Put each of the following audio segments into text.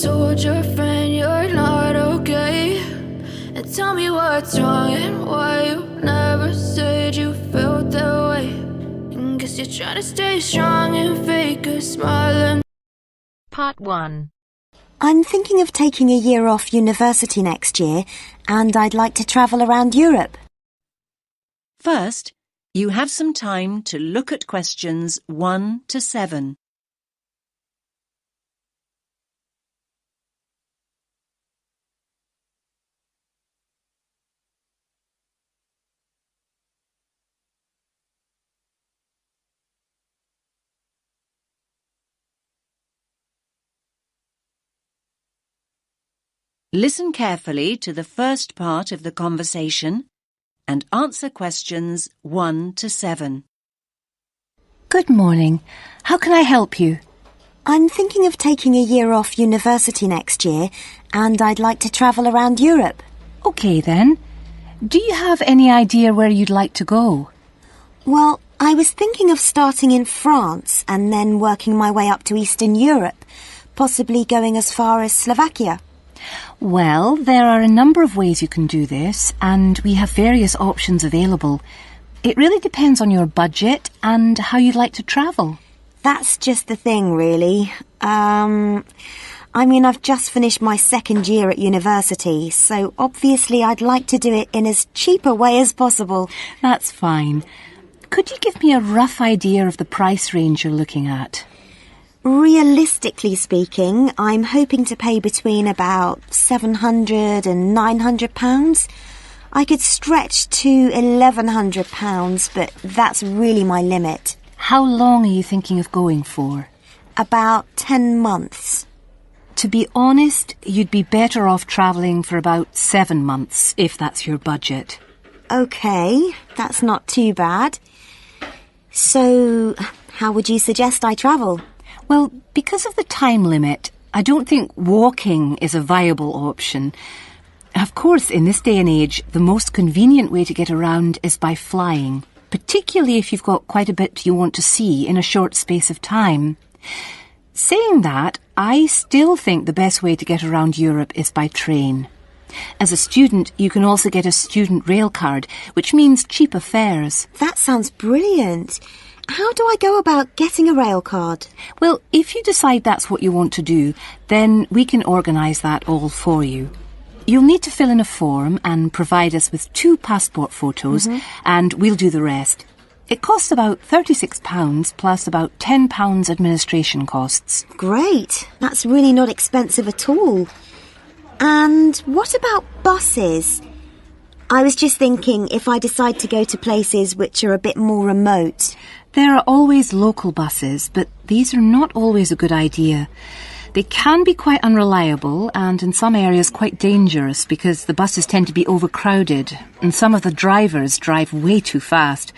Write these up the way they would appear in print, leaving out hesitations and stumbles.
told your friend you're not okay? And tell me what's wrong and why you never said you felt that way. And guess you're trying to stay strong and fake a smile. Part 1. I'm thinking of taking a year off university next year, and I'd like to travel around Europe. First, you have some time to look at questions 1 to 7. Listen carefully to the first part of the conversation and answer questions 1 to 7. Good morning. How can I help you? I'm thinking of taking a year off university next year, and I'd like to travel around Europe. OK then. Do you have any idea where you'd like to go? Well, I was thinking of starting in France and then working my way up to Eastern Europe, possibly going as far as Slovakia. Well, there are a number of ways you can do this, and we have various options available. It really depends on your budget and how you'd like to travel. That's just the thing, really. I've just finished my second year at university, so obviously I'd like to do it in as cheap a way as possible. That's fine. Could you give me a rough idea of the price range you're looking at? Realistically speaking, I'm hoping to pay between about £700 and £900. I could stretch to £1,100, but that's really my limit. How long are you thinking of going for? About 10 months. To be honest, you'd be better off travelling for about 7 months, if that's your budget. OK, that's not too bad. So, how would you suggest I travel? Well, because of the time limit, I don't think walking is a viable option. Of course, in this day and age, the most convenient way to get around is by flying, particularly if you've got quite a bit you want to see in a short space of time. Saying that, I still think the best way to get around Europe is by train. As a student, you can also get a student rail card, which means cheaper fares. That sounds brilliant. How do I go about getting a rail card? Well, if you decide that's what you want to do, then we can organise that all for you. You'll need to fill in a form and provide us with 2 passport photos, and we'll do the rest. It costs about £36 plus about £10 administration costs. Great. That's really not expensive at all. And what about buses? I was just thinking if I decide to go to places which are a bit more remote. There are always local buses, but these are not always a good idea. They can be quite unreliable and in some areas quite dangerous because the buses tend to be overcrowded and some of the drivers drive way too fast.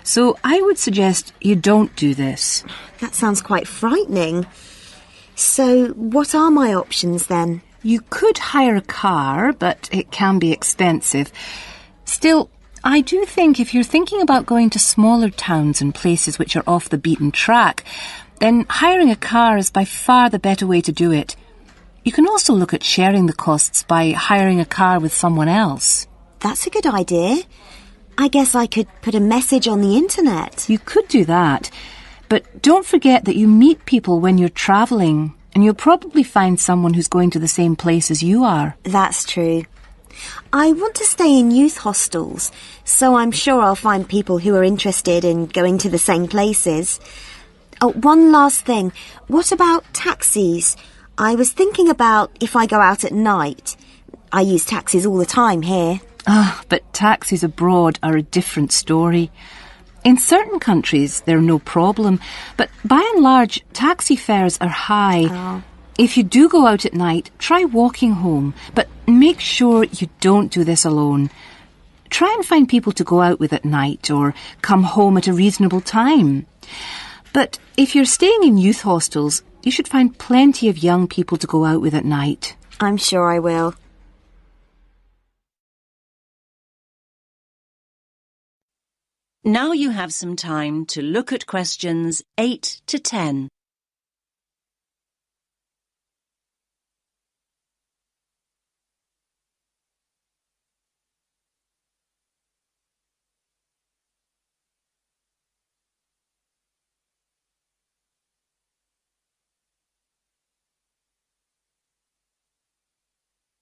So I would suggest you don't do this. That sounds quite frightening. So what are my options then? You could hire a car, but it can be expensive. Still, I do think if you're thinking about going to smaller towns and places which are off the beaten track, then hiring a car is by far the better way to do it. You can also look at sharing the costs by hiring a car with someone else. That's a good idea. I guess I could put a message on the internet. You could do that, but don't forget that you meet people when you're travelling, and you'll probably find someone who's going to the same place as you are. That's true. I want to stay in youth hostels, so I'm sure I'll find people who are interested in going to the same places. Oh, one last thing. What about taxis? I was thinking about if I go out at night. I use taxis all the time here. But taxis abroad are a different story. In certain countries, they're no problem, but by and large, taxi fares are high. Oh. If you do go out at night, try walking home, but make sure you don't do this alone. Try and find people to go out with at night or come home at a reasonable time. But if you're staying in youth hostels, you should find plenty of young people to go out with at night. I'm sure I will. Now you have some time to look at questions 8 to 10.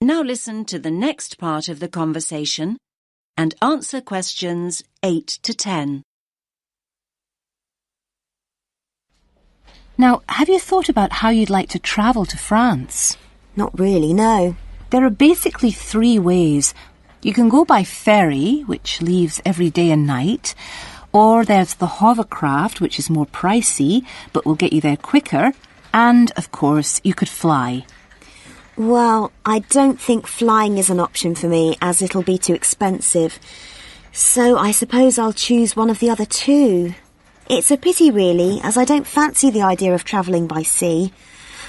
Now listen to the next part of the conversation and answer questions 8 to 10. Now, have you thought about how you'd like to travel to France? Not really, no. There are basically 3 ways. You can go by ferry, which leaves every day and night, or there's the hovercraft, which is more pricey, but will get you there quicker, and, of course, you could fly. Well, I don't think flying is an option for me, as it'll be too expensive. So I suppose I'll choose one of the other 2. It's a pity, really, as I don't fancy the idea of travelling by sea.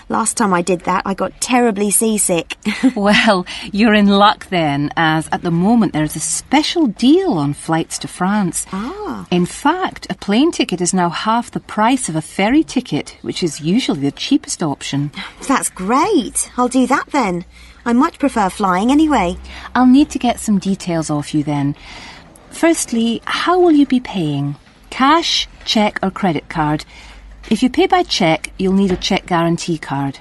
Last time I did that, I got terribly seasick. Well, you're in luck then, as at the moment there's a special deal on flights to France. Ah. In fact, a plane ticket is now half the price of a ferry ticket, which is usually the cheapest option. That's great. I'll do that then. I much prefer flying anyway. I'll need to get some details off you then. Firstly, how will you be paying? Cash, cheque or credit card? If you pay by cheque, you'll need a cheque guarantee card.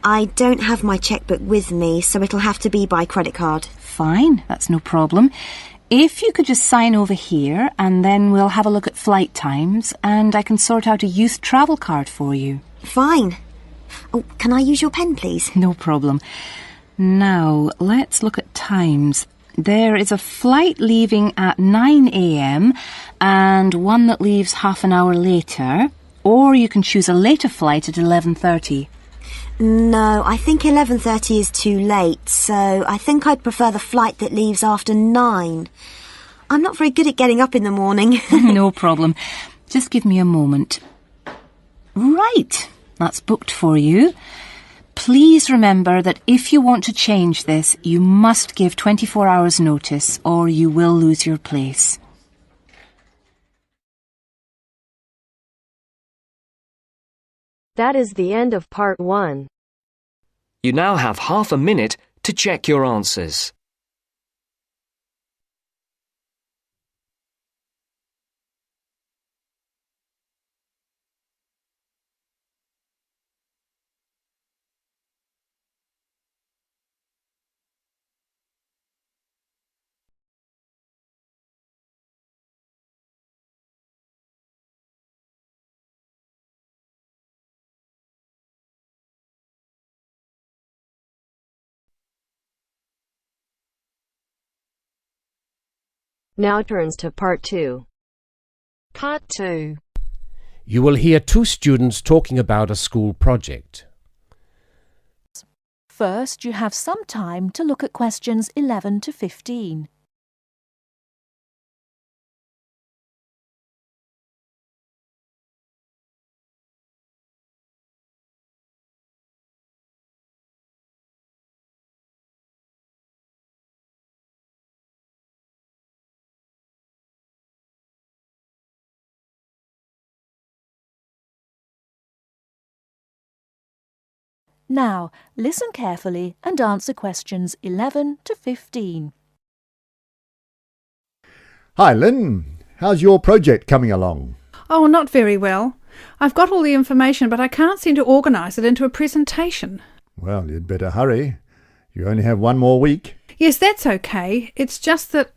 I don't have my chequebook with me, so it'll have to be by credit card. Fine, that's no problem. If you could just sign over here, and then we'll have a look at flight times, and I can sort out a youth travel card for you. Fine. Oh, can I use your pen, please? No problem. Now, let's look at times. There is a flight leaving at 9 a.m. and one that leaves half an hour later, or you can choose a later flight at 11:30. No, I think 11:30 is too late, so I think I'd prefer the flight that leaves after 9. I'm not very good at getting up in the morning. No problem. Just give me a moment. Right, that's booked for you. Please remember that if you want to change this, you must give 24 hours notice or you will lose your place. That is the end of part 1. You now have half a minute to check your answers. Now turns to part 2. Part 2. You will hear 2 students talking about a school project. First, you have some time to look at questions 11 to 15. Now, listen carefully and answer questions 11 to 15. Hi, Lynn. How's your project coming along? Oh, not very well. I've got all the information, but I can't seem to organise it into a presentation. Well, you'd better hurry. You only have 1 more week. Yes, that's okay. It's just that...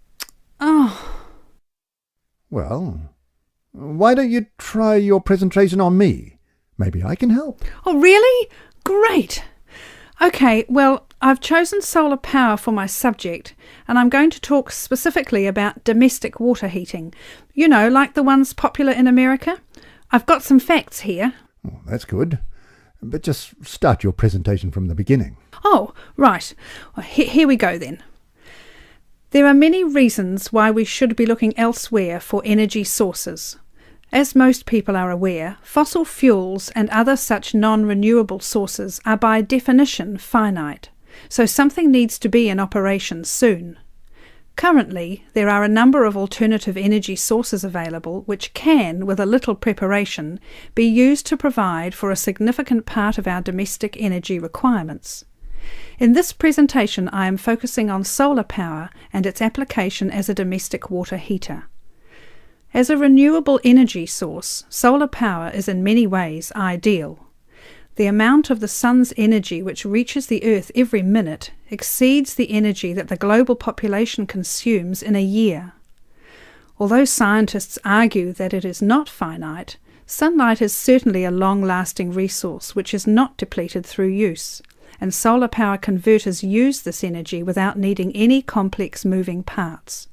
Well, why don't you try your presentation on me? Maybe I can help. Oh, really? Great! OK, well, I've chosen solar power for my subject, and I'm going to talk specifically about domestic water heating. You know, like the ones popular in America. I've got some facts here. Oh, that's good. But just start your presentation from the beginning. Oh, right. Well, here we go then. There are many reasons why we should be looking elsewhere for energy sources. As most people are aware, fossil fuels and other such non-renewable sources are by definition finite, so something needs to be in operation soon. Currently, there are a number of alternative energy sources available which can, with a little preparation, be used to provide for a significant part of our domestic energy requirements. In this presentation, I am focusing on solar power and its application as a domestic water heater. As a renewable energy source, solar power is in many ways ideal. The amount of the sun's energy which reaches the Earth every minute exceeds the energy that the global population consumes in a year. Although scientists argue that it is not finite, sunlight is certainly a long-lasting resource which is not depleted through use, and solar power converters use this energy without needing any complex moving parts.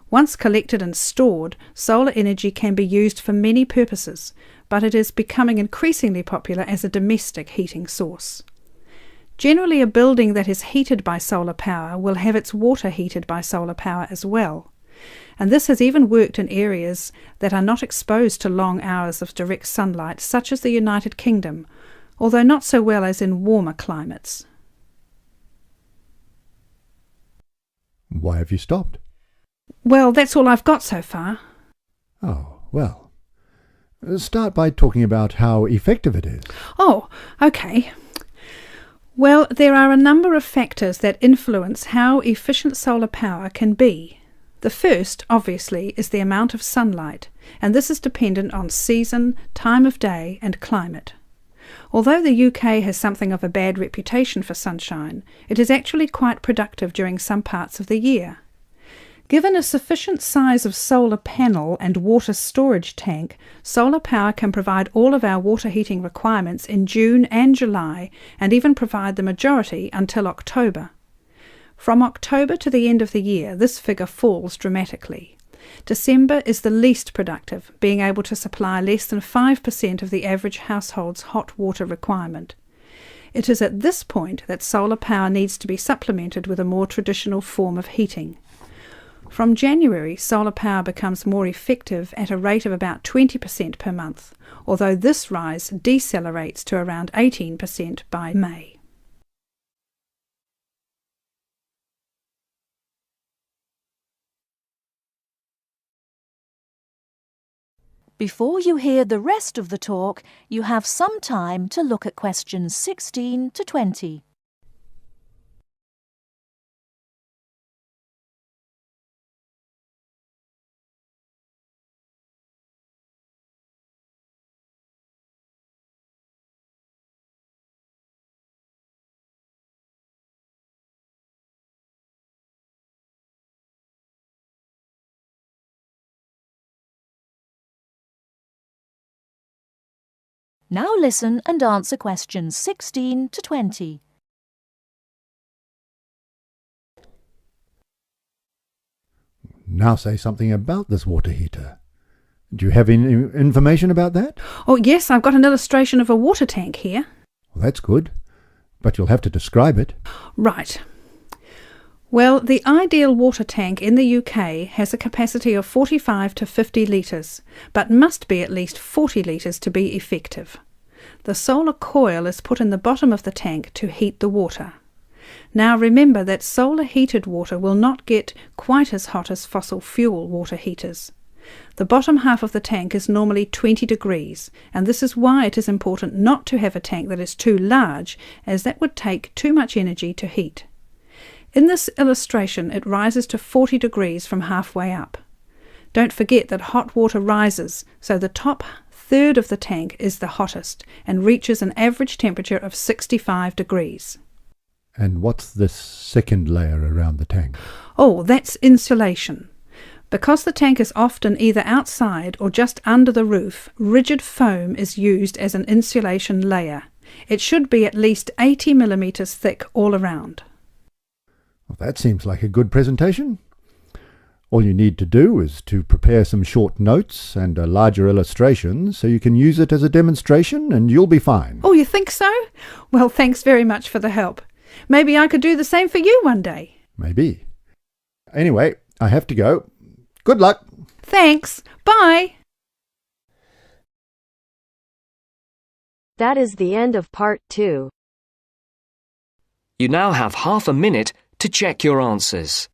Once collected and stored, solar energy can be used for many purposes, but it is becoming increasingly popular as a domestic heating source. Generally, a building that is heated by solar power will have its water heated by solar power as well, and this has even worked in areas that are not exposed to long hours of direct sunlight, such as the United Kingdom, although not so well as in warmer climates. Why have you stopped? Well, that's all I've got so far. Oh, well. Start by talking about how effective it is. Oh, okay. Well, there are a number of factors that influence how efficient solar power can be. The first, obviously, is the amount of sunlight, and this is dependent on season, time of day, and climate. Although the UK has something of a bad reputation for sunshine, it is actually quite productive during some parts of the year. Given a sufficient size of solar panel and water storage tank, solar power can provide all of our water heating requirements in June and July, and even provide the majority until October. From October to the end of the year, this figure falls dramatically. December is the least productive, being able to supply less than 5% of the average household's hot water requirement. It is at this point that solar power needs to be supplemented with a more traditional form of heating. From January, solar power becomes more effective at a rate of about 20% per month, although this rise decelerates to around 18% by May. Before you hear the rest of the talk, you have some time to look at questions 16 to 20. Now listen and answer questions 16 to 20. Now say something about this water heater. Do you have any information about that? Oh yes, I've got an illustration of a water tank here. Well, that's good, but you'll have to describe it. Right. Well, the ideal water tank in the UK has a capacity of 45 to 50 litres, but must be at least 40 litres to be effective. The solar coil is put in the bottom of the tank to heat the water. Now remember that solar heated water will not get quite as hot as fossil fuel water heaters. The bottom half of the tank is normally 20 degrees, and this is why it is important not to have a tank that is too large, as that would take too much energy to heat. In this illustration, it rises to 40 degrees from halfway up. Don't forget that hot water rises, so the top third of the tank is the hottest and reaches an average temperature of 65 degrees. And what's this second layer around the tank? Oh, that's insulation. Because the tank is often either outside or just under the roof, rigid foam is used as an insulation layer. It should be at least 80 millimetres thick all around. Well, that seems like a good presentation. All you need to do is to prepare some short notes and a larger illustration so you can use it as a demonstration and you'll be fine. Oh, you think so? Well, thanks very much for the help. Maybe I could do the same for you one day. Maybe. Anyway, I have to go. Good luck. Thanks. Bye. That is the end of part 2. You now have half a minute to check your answers.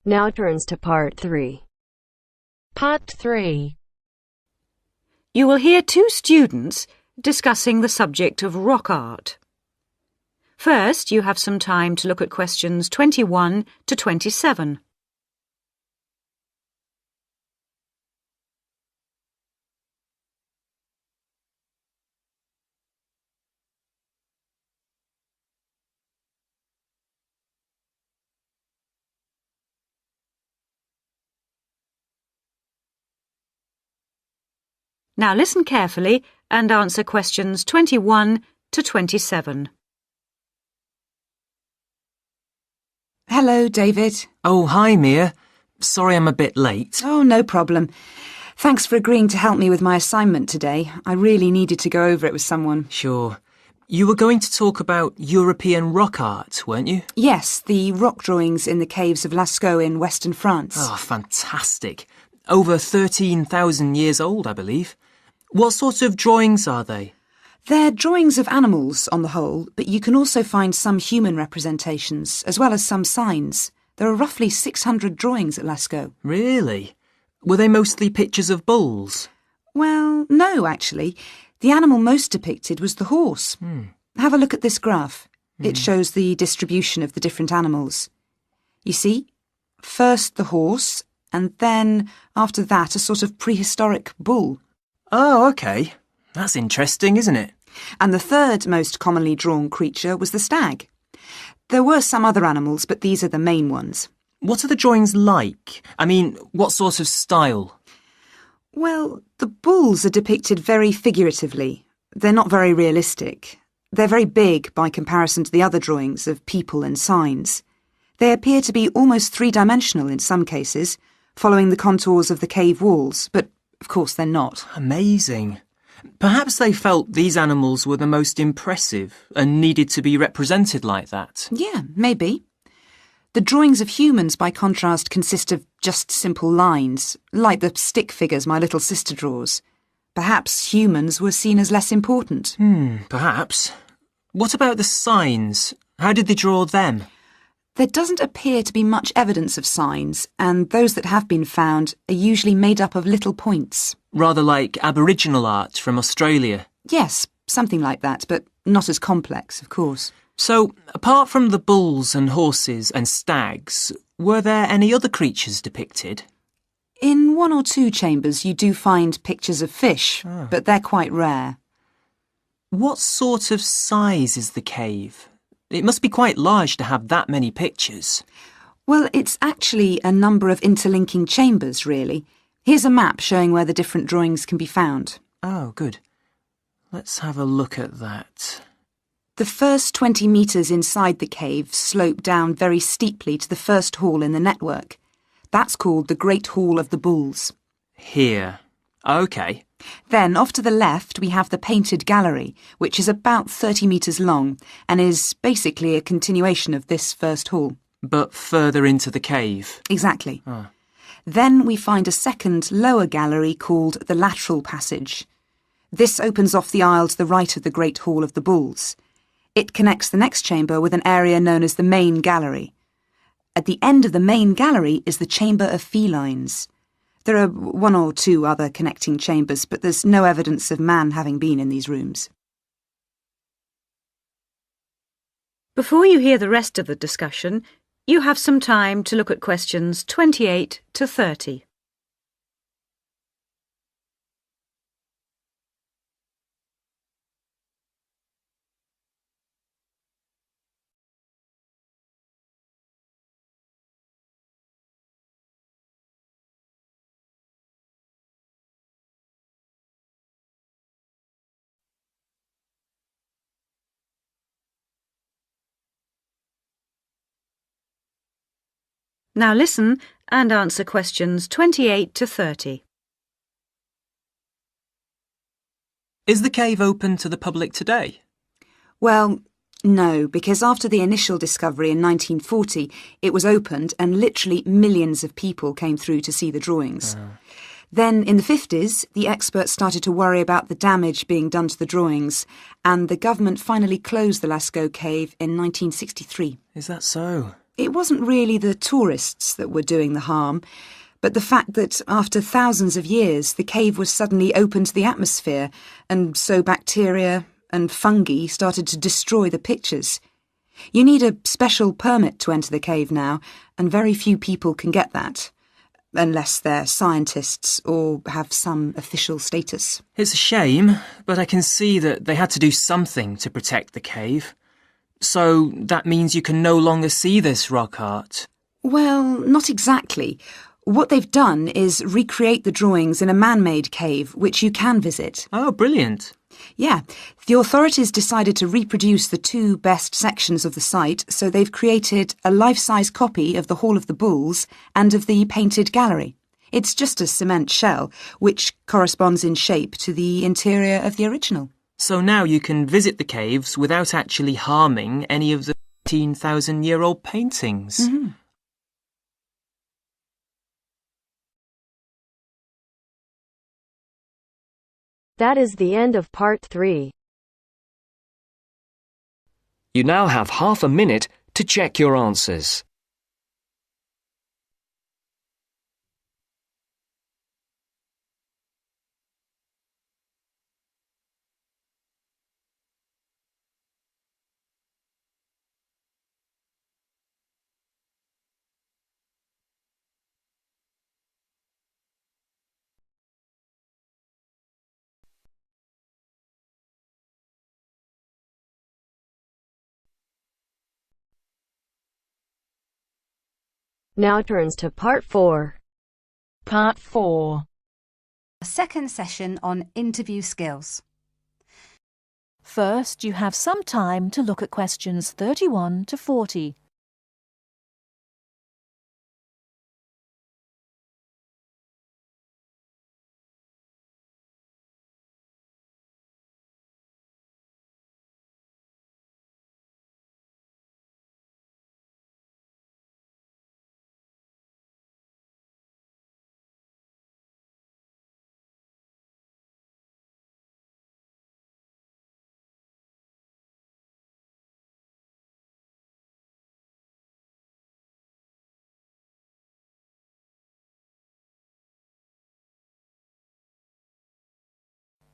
Now turns to Part 3. Part 3. You will hear two students discussing the subject of rock art. First, you have some time to look at questions 21 to 27. Now listen carefully and answer questions 21 to 27. Hello, David. Oh, hi, Mia. Sorry I'm a bit late. Oh, no problem. Thanks for agreeing to help me with my assignment today. I really needed to go over it with someone. Sure. You were going to talk about European rock art, weren't you? Yes, the rock drawings in the caves of Lascaux in western France. Oh, fantastic. Over 13,000 years old, I believe. What sort of drawings are they? They're drawings of animals on the whole, but you can also find some human representations, as well as some signs. There are roughly 600 drawings at Lascaux. Really? Were they mostly pictures of bulls? Well, no, actually. The animal most depicted was the horse. Have a look at this graph. It shows the distribution of the different animals. You see, first the horse, and then, after that, a sort of prehistoric bull. Oh, OK. That's interesting, isn't it? And the third most commonly drawn creature was the stag. There were some other animals, but these are the main ones. What are the drawings like? I mean, what sort of style? Well, the bulls are depicted very figuratively. They're not very realistic. They're very big by comparison to the other drawings of people and signs. They appear to be almost three-dimensional in some cases, following the contours of the cave walls, but of course they're not. Amazing. Perhaps they felt these animals were the most impressive and needed to be represented like that. Yeah, maybe. The drawings of humans, by contrast, consist of just simple lines, like the stick figures my little sister draws. Perhaps humans were seen as less important. Perhaps. What about the signs? How did they draw them? There doesn't appear to be much evidence of signs, and those that have been found are usually made up of little points. Rather like Aboriginal art from Australia. Yes, something like that, but not as complex, of course. So, apart from the bulls and horses and stags, were there any other creatures depicted? In one or two chambers you do find pictures of fish, but they're quite rare. What sort of size is the cave? It must be quite large to have that many pictures. Well, it's actually a number of interlinking chambers, really. Here's a map showing where the different drawings can be found. Oh, good. Let's have a look at that. The first 20 metres inside the cave slope down very steeply to the first hall in the network. That's called the Great Hall of the Bulls. Here. OK. Then, off to the left, we have the Painted Gallery, which is about 30 metres long and is basically a continuation of this first hall. But further into the cave. Exactly. Then we find a second, lower gallery called the Lateral Passage. This opens off the aisle to the right of the Great Hall of the Bulls. It connects the next chamber with an area known as the Main Gallery. At the end of the Main Gallery is the Chamber of Felines. There are one or two other connecting chambers, but there's no evidence of man having been in these rooms. Before you hear the rest of the discussion, you have some time to look at questions 28 to 30. Now listen and answer questions 28 to 30. Is the cave open to the public today? Well, no, because after the initial discovery in 1940, it was opened and literally millions of people came through to see the drawings. Then, in the 50s, the experts started to worry about the damage being done to the drawings, and the government finally closed the Lascaux cave in 1963. Is that so? It wasn't really the tourists that were doing the harm, but the fact that after thousands of years the cave was suddenly open to the atmosphere, and so bacteria and fungi started to destroy the pictures. You need a special permit to enter the cave now, and very few people can get that, unless they're scientists or have some official status. It's a shame, but I can see that they had to do something to protect the cave. So that means you can no longer see this rock art. Well, not exactly. What they've done is recreate the drawings in a man-made cave, which you can visit. Oh, brilliant. Yeah, the authorities decided to reproduce the two best sections of the site, so they've created a life-size copy of the Hall of the Bulls and of the painted gallery. It's just a cement shell, which corresponds in shape to the interior of the original. So now you can visit the caves without actually harming any of the 15,000-year-old paintings. Mm-hmm. That is the end of part 3. You now have half a minute to check your answers. Now turns to part 4. Part 4. A second session on interview skills. First, you have some time to look at questions 31 to 40.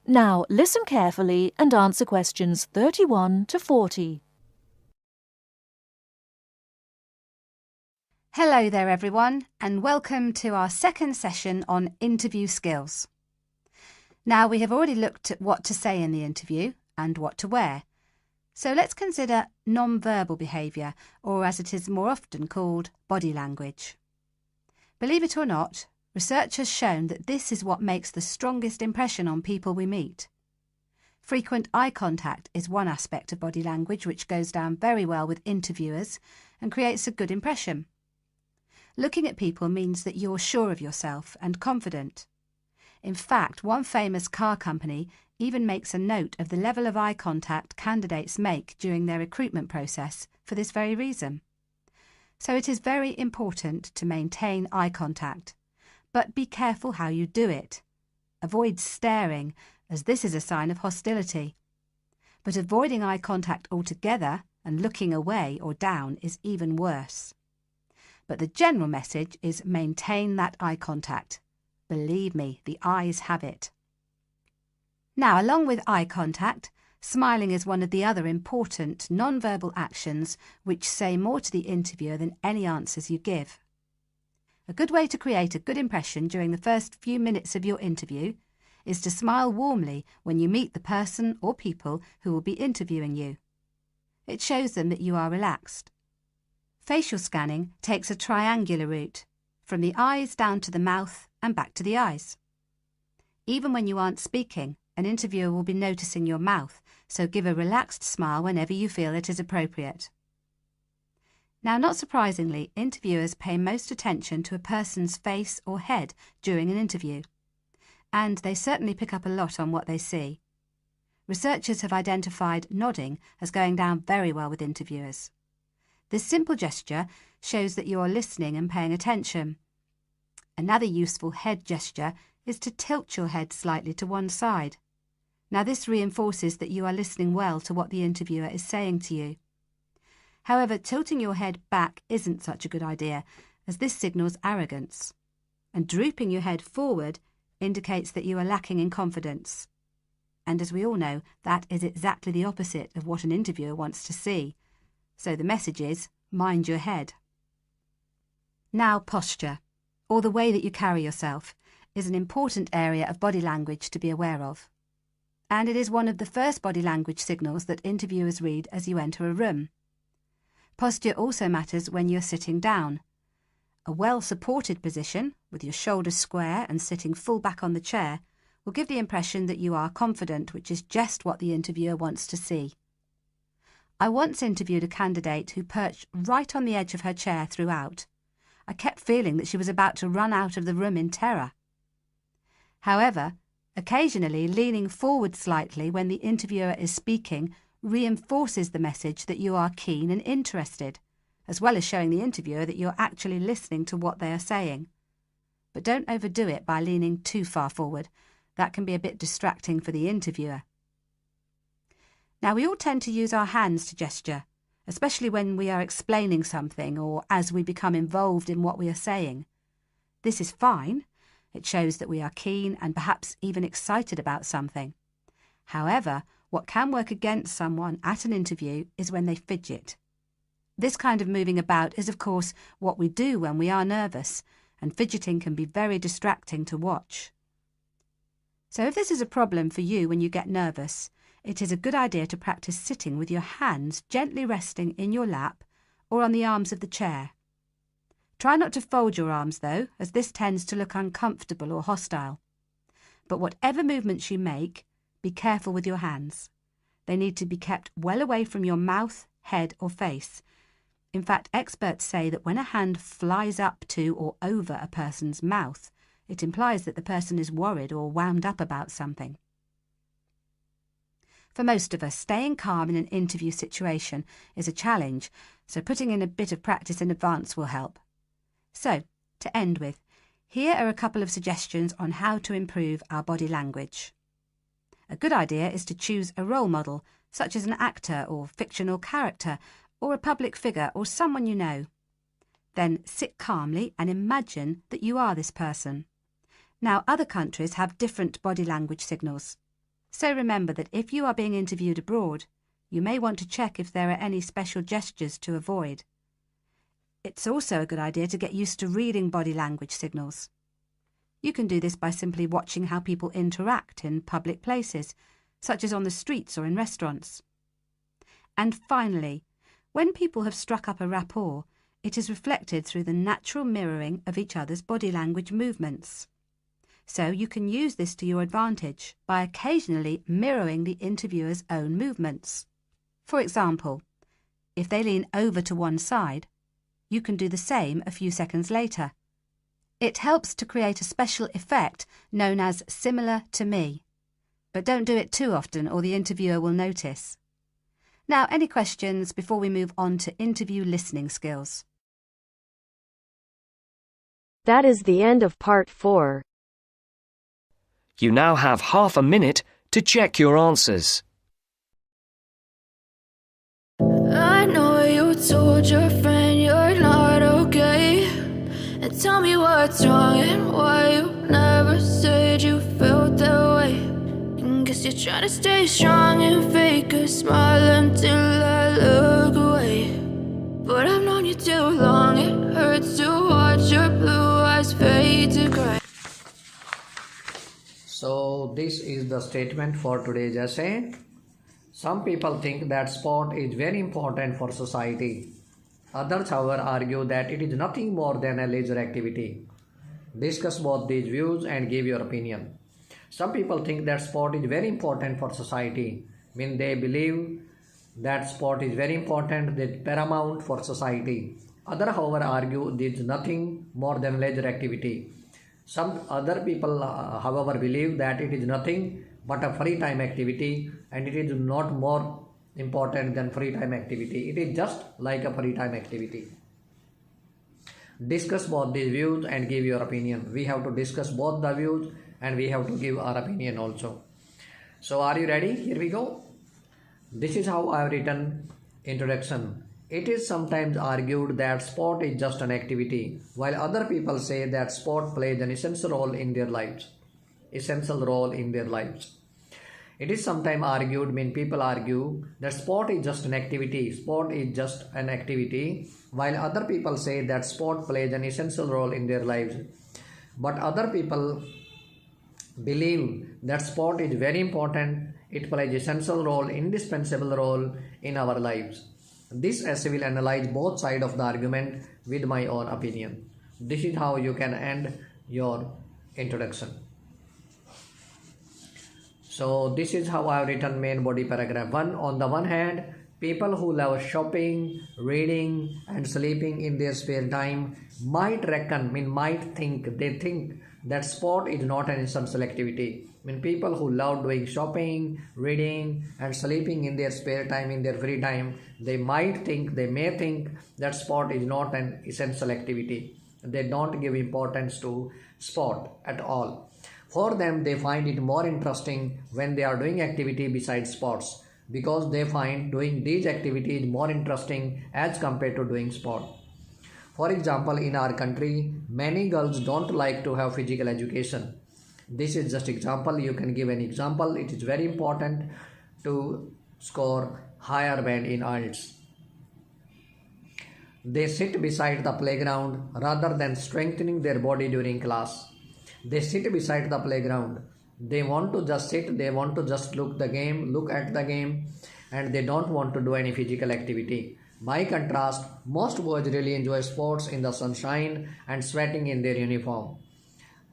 Now listen carefully and answer questions 31 to 40. Hello there everyone, and welcome to our second session on interview skills. Now we have already looked at what to say in the interview and what to wear. So let's consider non-verbal behaviour, or as it is more often called, body language. Believe it or not, research has shown that this is what makes the strongest impression on people we meet. Frequent eye contact is one aspect of body language which goes down very well with interviewers and creates a good impression. Looking at people means that you're sure of yourself and confident. In fact, one famous car company even makes a note of the level of eye contact candidates make during their recruitment process for this very reason. So it is very important to maintain eye contact. But be careful how you do it. Avoid staring, as this is a sign of hostility. But avoiding eye contact altogether and looking away or down is even worse. But the general message is maintain that eye contact. Believe me, the eyes have it. Now, along with eye contact, smiling is one of the other important non-verbal actions which say more to the interviewer than any answers you give. A good way to create a good impression during the first few minutes of your interview is to smile warmly when you meet the person or people who will be interviewing you. It shows them that you are relaxed. Facial scanning takes a triangular route, from the eyes down to the mouth and back to the eyes. Even when you aren't speaking, an interviewer will be noticing your mouth, so give a relaxed smile whenever you feel it is appropriate. Now, not surprisingly, interviewers pay most attention to a person's face or head during an interview, and they certainly pick up a lot on what they see. Researchers have identified nodding as going down very well with interviewers. This simple gesture shows that you are listening and paying attention. Another useful head gesture is to tilt your head slightly to one side. Now, this reinforces that you are listening well to what the interviewer is saying to you. However, tilting your head back isn't such a good idea, as this signals arrogance. And drooping your head forward indicates that you are lacking in confidence. And as we all know, that is exactly the opposite of what an interviewer wants to see. So the message is, mind your head. Now, posture, or the way that you carry yourself, is an important area of body language to be aware of. And it is one of the first body language signals that interviewers read as you enter a room. Posture also matters when you're sitting down. A well-supported position, with your shoulders square and sitting full back on the chair, will give the impression that you are confident, which is just what the interviewer wants to see. I once interviewed a candidate who perched right on the edge of her chair throughout. I kept feeling that she was about to run out of the room in terror. However, occasionally leaning forward slightly when the interviewer is speaking reinforces the message that you are keen and interested, as well as showing the interviewer that you're actually listening to what they are saying. But don't overdo it by leaning too far forward. That can be a bit distracting for the interviewer. Now, we all tend to use our hands to gesture, especially when we are explaining something or as we become involved in what we are saying. This is fine. It shows that we are keen and perhaps even excited about something. However, what can work against someone at an interview is when they fidget. This kind of moving about is, of course, what we do when we are nervous, and fidgeting can be very distracting to watch. So if this is a problem for you when you get nervous, it is a good idea to practice sitting with your hands gently resting in your lap or on the arms of the chair. Try not to fold your arms though, as this tends to look uncomfortable or hostile. But whatever movements you make, be careful with your hands. They need to be kept well away from your mouth, head or face. In fact, experts say that when a hand flies up to or over a person's mouth, it implies that the person is worried or wound up about something. For most of us, staying calm in an interview situation is a challenge, so putting in a bit of practice in advance will help. So, to end with, here are a couple of suggestions on how to improve our body language. A good idea is to choose a role model, such as an actor or fictional character, or a public figure or someone you know. Then sit calmly and imagine that you are this person. Now, other countries have different body language signals. So remember that if you are being interviewed abroad, you may want to check if there are any special gestures to avoid. It's also a good idea to get used to reading body language signals. You can do this by simply watching how people interact in public places, such as on the streets or in restaurants. And finally, when people have struck up a rapport, it is reflected through the natural mirroring of each other's body language movements. So you can use this to your advantage by occasionally mirroring the interviewer's own movements. For example, if they lean over to one side, you can do the same a few seconds later. It helps to create a special effect known as similar to me. But don't do it too often or the interviewer will notice. Now, any questions before we move on to interview listening skills? That is the end of part 4. You now have half a minute to check your answers. I know you told your friend you're not okay, and tell me what's wrong and why you never said you felt that way. And guess you're trying to stay strong and fake a smile until I look away. But I've known you too long, it hurts to watch your blue eyes fade to gray. So this is the statement for today's essay. Some people think that sport is very important for society. Others, however, argue that it is nothing more than a leisure activity. Discuss both these views and give your opinion. Some people think that sport is very important for society. They believe that sport is very important, that paramount for society. Others, however, argue this is nothing more than leisure activity. Some other people, however, believe that it is nothing but a free time activity and it is not more important than free time activity. It is just like a free time activity. Discuss both these views and give your opinion. We have to discuss both the views and we have to give our opinion also. So are you ready? Here we go. This is how I have written introduction. It is sometimes argued that sport is just an activity, while other people say that sport plays an essential role in their lives. Essential role in their lives. It is sometimes argued, people argue that sport is just an activity. Sport is just an activity, while other people say that sport plays an essential role in their lives. But other people believe that sport is very important. It plays essential role, indispensable role in our lives. This essay will analyze both sides of the argument with my own opinion. This is how you can end your introduction. So this is how I have written main body paragraph 1. On the one hand, people who love shopping, reading and sleeping in their spare time might think that sport is not an essential activity. People who love doing shopping, reading and sleeping in their spare time, in their free time, they may think that sport is not an essential activity. They don't give importance to sport at all. For them, they find it more interesting when they are doing activity besides sports, because they find doing these activities more interesting as compared to doing sport. For example, in our country, many girls don't like to have physical education. This is just example. You can give an example. It is very important to score higher band in IELTS. They sit beside the playground rather than strengthening their body during class. They sit beside the playground. They want to just sit, they want to just look at the game, and they don't want to do any physical activity. By contrast, most boys really enjoy sports in the sunshine and sweating in their uniform.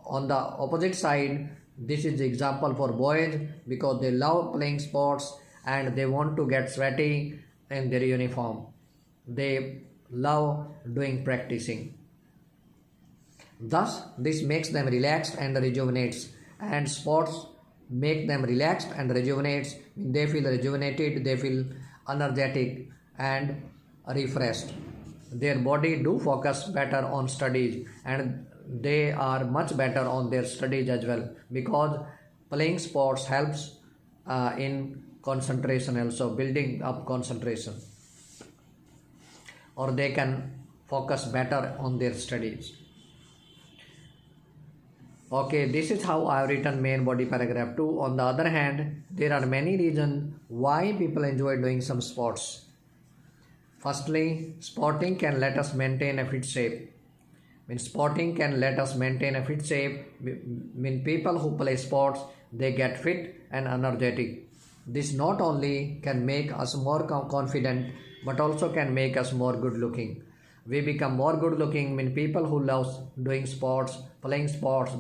On the opposite side, this is the example for boys, because they love playing sports and they want to get sweaty in their uniform. They love practicing. Thus, this makes them relaxed and rejuvenates, and sports make them relaxed and rejuvenates. They feel rejuvenated, they feel energetic and refreshed. Their body do focus better on studies, and they are much better on their studies as well, because playing sports helps in concentration, also building up concentration, or they can focus better on their studies. Okay, this is how I have written main body paragraph 2. On the other hand, there are many reasons why people enjoy doing some sports. Firstly, sporting can let us maintain a fit shape. Sporting can let us maintain a fit shape. People who play sports, they get fit and energetic. This not only can make us more confident, but also can make us more good looking. We become more good looking people who love doing sports, playing sports,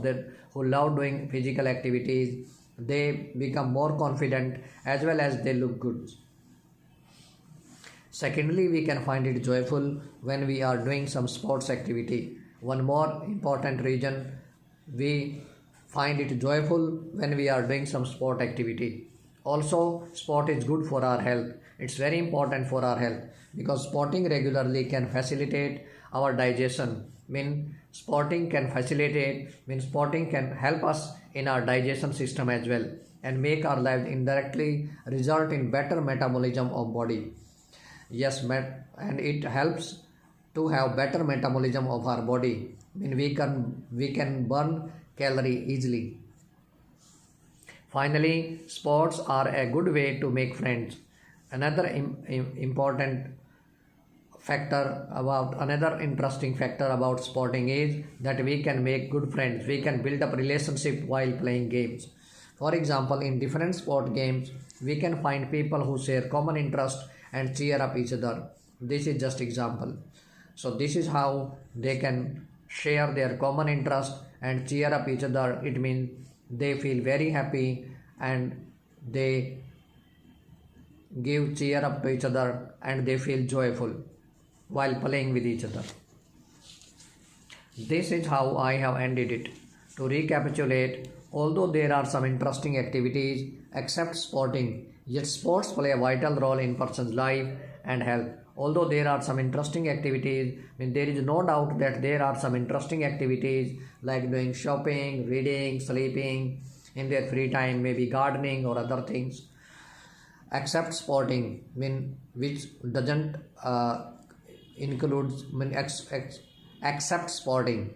who love doing physical activities. They become more confident as well as they look good. Secondly, we can find it joyful when we are doing some sports activity. One more important reason, we find it joyful when we are doing some sport activity. Also, sport is good for our health. It's very important for our health, because sporting regularly can facilitate our digestion. Sporting can help us in our digestion system as well, and make our life indirectly result in better metabolism of body. Yes, and it helps to have better metabolism of our body. We can burn calorie easily. Finally, sports are a good way to make friends. Another interesting factor about sporting is that we can make good friends. We can build up relationship while playing games. For example, in different sport games, we can find people who share common interest and cheer up each other. This is just example. So this is how they can share their common interest and cheer up each other. It means they feel very happy and they give cheer up to each other, and they feel joyful while playing with each other. This is how I have ended it. To recapitulate, although there are some interesting activities except sporting, yet sports play a vital role in person's life and health. Although there are some interesting activities, there is no doubt that there are some interesting activities like doing shopping, reading, sleeping in their free time, maybe gardening or other things. Except sporting, which doesn't includes except sporting,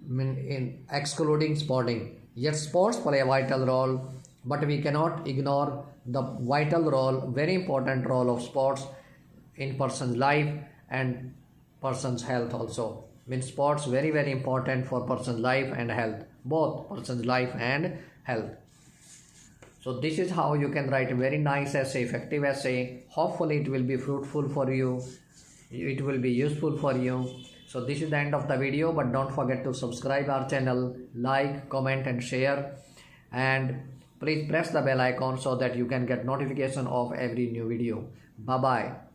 in excluding sporting. Yet sports play a vital role, but we cannot ignore the vital role, very important role of sports in person's life and person's health also. Sports very important for person's life and health, both person's life and health. So this is how you can write a very nice essay, effective essay. Hopefully it will be fruitful for you. It will be useful for you. So this is the end of the video, but don't forget to subscribe our channel, like, comment and share, and please press the bell icon so that you can get notification of every new video. Bye bye.